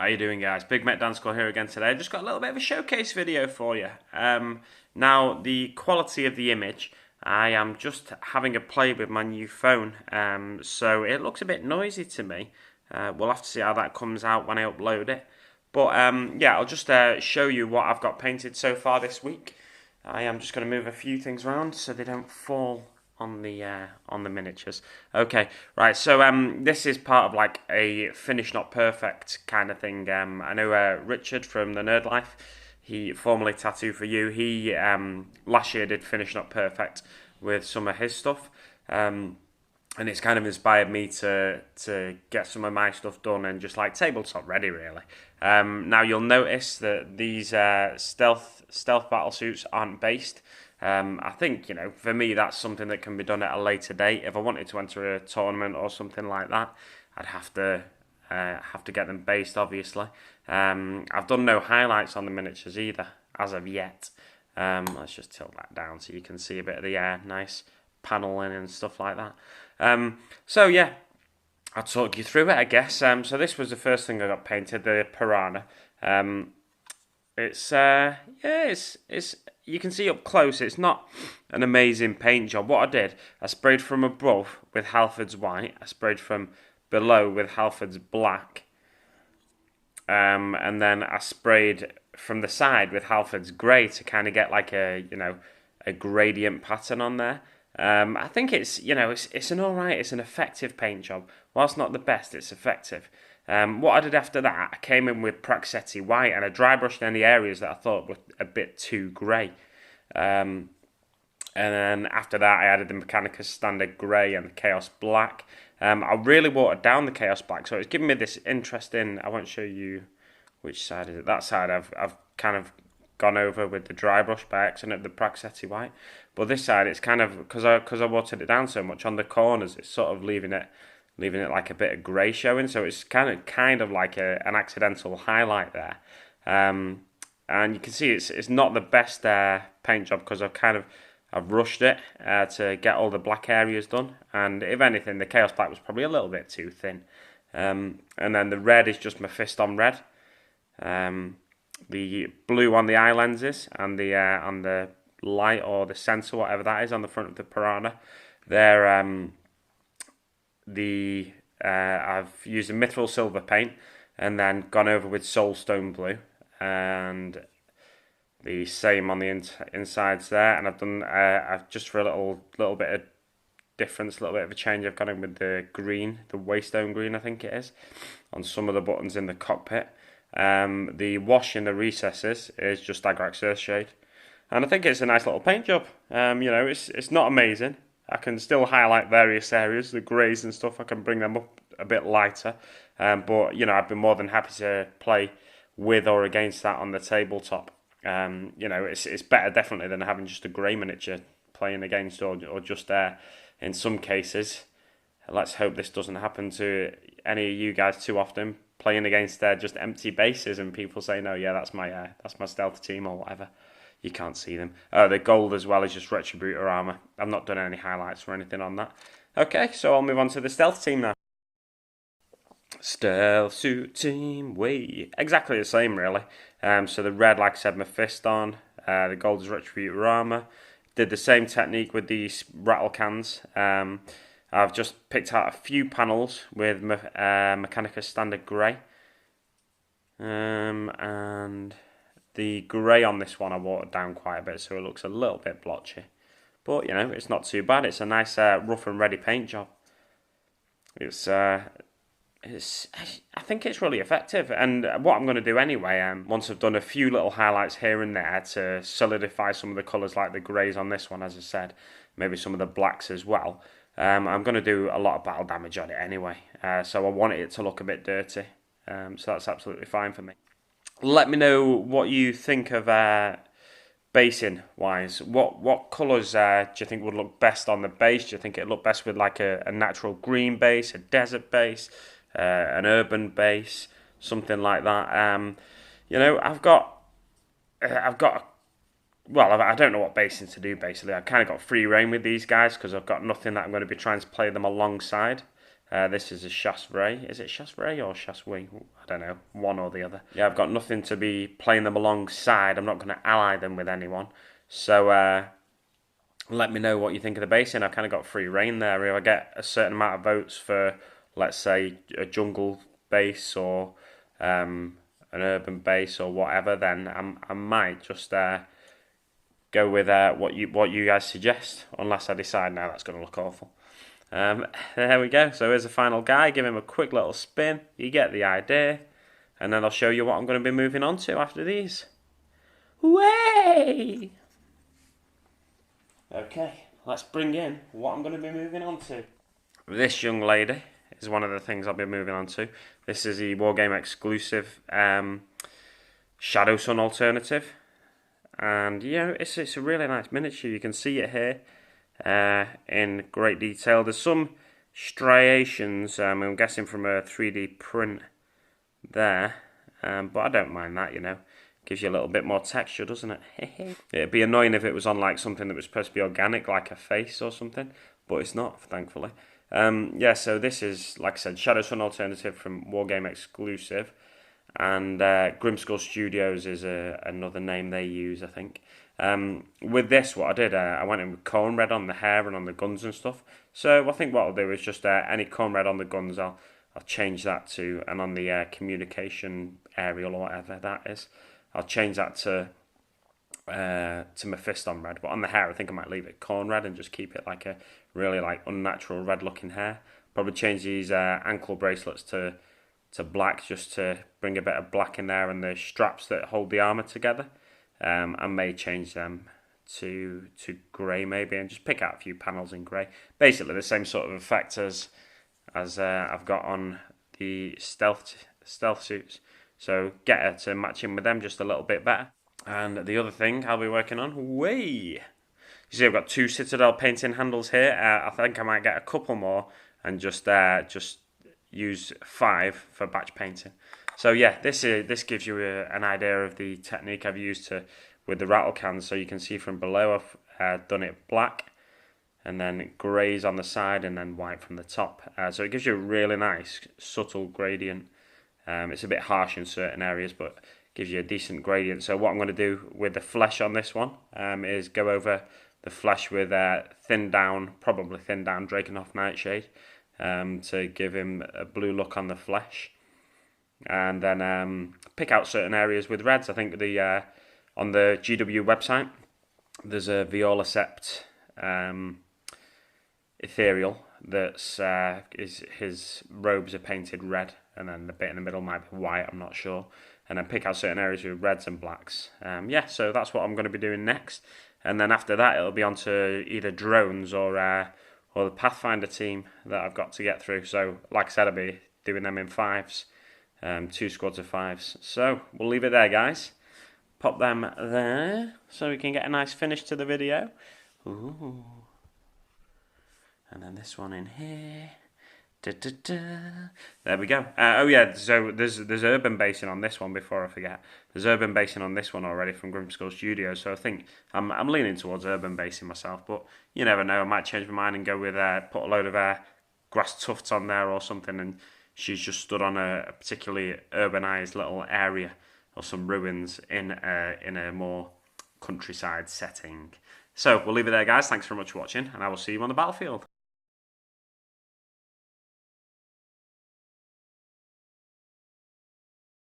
How you doing, guys? Big Met Danscore here again today. I've just got a little bit of a showcase video for you. Now, the quality of the image, I am just having a play with my new phone, so it looks a bit noisy to me. We'll have to see how that comes out when I upload it. But yeah, I'll just show you what I've got painted so far this week. I am just going to move a few things around so they don't fall on the miniatures. Okay, right. So this is part of like a finish not perfect kind of thing. I know Richard from the Nerd Life. He formerly Tattoo for You. He last year did finish not perfect with some of his stuff. And it's kind of inspired me to get some of my stuff done and just like tabletop ready, really. Now you'll notice that these stealth battle suits aren't based. I think, you know, for me that's something that can be done at a later date. If I wanted to enter a tournament or something like that, I'd have to get them based, obviously. I've done no highlights on the miniatures either as of yet. Let's just tilt that down so you can see a bit of the nice paneling and stuff like that. So yeah, I'll talk you through it, I guess. So this was the first thing I got painted, the piranha. It's you can see up close, it's not an amazing paint job. What I did, I sprayed from above with Halford's white, I sprayed from below with Halford's black, and then I sprayed from the side with Halford's grey to kind of get like a, you know, a gradient pattern on there. I think it's, you know, it's an alright, it's an effective paint job. Whilst not the best, it's effective. What I did after that, I came in with Praxetti white and I dry brushed any areas that I thought were a bit too grey. And then after that, I added the Mechanicus Standard Grey and the Chaos Black. I really watered down the Chaos Black, so it's giving me this interesting. I won't show you which side is it. That side I've kind of gone over with the dry brush by accident, the Praxetti white. But this side, it's kind of because I watered it down so much on the corners, it's sort of leaving it like a bit of grey showing. So it's kind of like an accidental highlight there. And you can see it's not the best paint job because I've rushed it to get all the black areas done, and if anything, the Chaos Black was probably a little bit too thin. And then the red is just my fist on red. The blue on the eye lenses and the on the light or the sensor, whatever that is, on the front of the piranha. They're I've used a mithril silver paint and then gone over with soulstone blue, and the same on the insides there. And I've done I've just for a little bit of difference, a little bit of a change, I've gone in with the green, the waystone green, I think it is, on some of the buttons in the cockpit. The wash in the recesses is just Agrax Earthshade, and I think it's a nice little paint job. You know, it's not amazing. I can still highlight various areas, the greys and stuff. I can bring them up a bit lighter, but you know, I'd be more than happy to play with or against that on the tabletop. You know, it's better definitely than having just a grey miniature playing against, or just there. In some cases, let's hope this doesn't happen to any of you guys too often, playing against just empty bases and people saying, "Oh yeah, that's my stealth team," or whatever. You can't see them. The gold as well is just Retributor armor. I've not done any highlights or anything on that. Okay, so I'll move on to the stealth team now. Stealth suit team, way exactly the same really. So the red, like I said, my fist on. The gold is Retributor armor. Did the same technique with these rattle cans. I've just picked out a few panels with Mechanicus Standard Grey. And the grey on this one I watered down quite a bit, so it looks a little bit blotchy. But, you know, it's not too bad. It's a nice rough and ready paint job. I think it's really effective. And what I'm going to do anyway, once I've done a few little highlights here and there to solidify some of the colours, like the greys on this one, as I said, maybe some of the blacks as well, I'm going to do a lot of battle damage on it anyway. So I want it to look a bit dirty. So that's absolutely fine for me. Let me know what you think of basing wise. What colours do you think would look best on the base? Do you think it'd look best with like a natural green base, a desert base, an urban base, something like that? You know, well, I don't know what basing to do basically. I've kind of got free reign with these guys because I've got nothing that I'm going to be trying to play them alongside. This is a Chasseray. Is it Chasseray or Chasseway? I don't know, one or the other. Yeah, I've got nothing to be playing them alongside. I'm not going to ally them with anyone. So let me know what you think of the basing. I've kind of got free reign there. If I get a certain amount of votes for, let's say, a jungle base or an urban base or whatever, then I might just go with what you guys suggest, unless I decide now that's going to look awful. There we go. So here's the final guy. Give him a quick little spin. You get the idea. And then I'll show you what I'm going to be moving on to after these. Way! Okay, let's bring in what I'm going to be moving on to. This young lady is one of the things I'll be moving on to. This is the Wargame exclusive Shadow Sun alternative. And yeah, it's a really nice miniature. You can see it here in great detail. There's some striations, I'm guessing from a 3D print there, but I don't mind that, you know. Gives you a little bit more texture, doesn't it? It'd be annoying if it was on like something that was supposed to be organic, like a face or something, but it's not, thankfully. Yeah, so this is, like I said, Shadow Sun alternative from Wargame exclusive, and Grimskull Studios is another name they use, I think. With this, what I did, I went in with corn red on the hair and on the guns and stuff. So I think what I'll do is just any corn red on the guns, I'll change that to, and on the communication aerial or whatever that is, I'll change that to Mephiston red. But on the hair, I think I might leave it corn red and just keep it like a really like unnatural red looking hair. Probably change these ankle bracelets to black, just to bring a bit of black in there, and the straps that hold the armour together. I may change them to grey maybe, and just pick out a few panels in grey. Basically the same sort of effect as I've got on the stealth suits. So get her to match in with them just a little bit better. And the other thing I'll be working on, you see I've got 2 Citadel painting handles here. I think I might get a couple more and just use 5 for batch painting. So yeah, this gives you an idea of the technique I've used with the rattle cans. So you can see from below I've done it black, and then greys on the side, and then white from the top. So it gives you a really nice subtle gradient. It's a bit harsh in certain areas, but gives you a decent gradient. So what I'm going to do with the flesh on this one is go over the flesh with probably thin down Drakenhof Nightshade to give him a blue look on the flesh. And then pick out certain areas with reds. I think on the GW website there's a vior'la sept ethereal that's his robes are painted red, and then the bit in the middle might be white, I'm not sure. And then pick out certain areas with reds and blacks. Yeah, so that's what I'm going to be doing next. And then after that it'll be on to either drones or the Pathfinder team that I've got to get through. So like I said, I'll be doing them in 5s. 2 squads of 5s. So we'll leave it there, guys. Pop them there so we can get a nice finish to the video. Ooh. And then this one in here. Da, da, da. There we go. Oh yeah, so there's urban basing on this one before I forget. There's urban basing on this one already from Grimskull Studios, so I think I'm leaning towards urban basing myself, but you never know, I might change my mind and go with put a load of grass tufts on there or something, and she's just stood on a particularly urbanised little area or some ruins in a more countryside setting. So we'll leave it there, guys. Thanks very much for watching, and I will see you on the battlefield.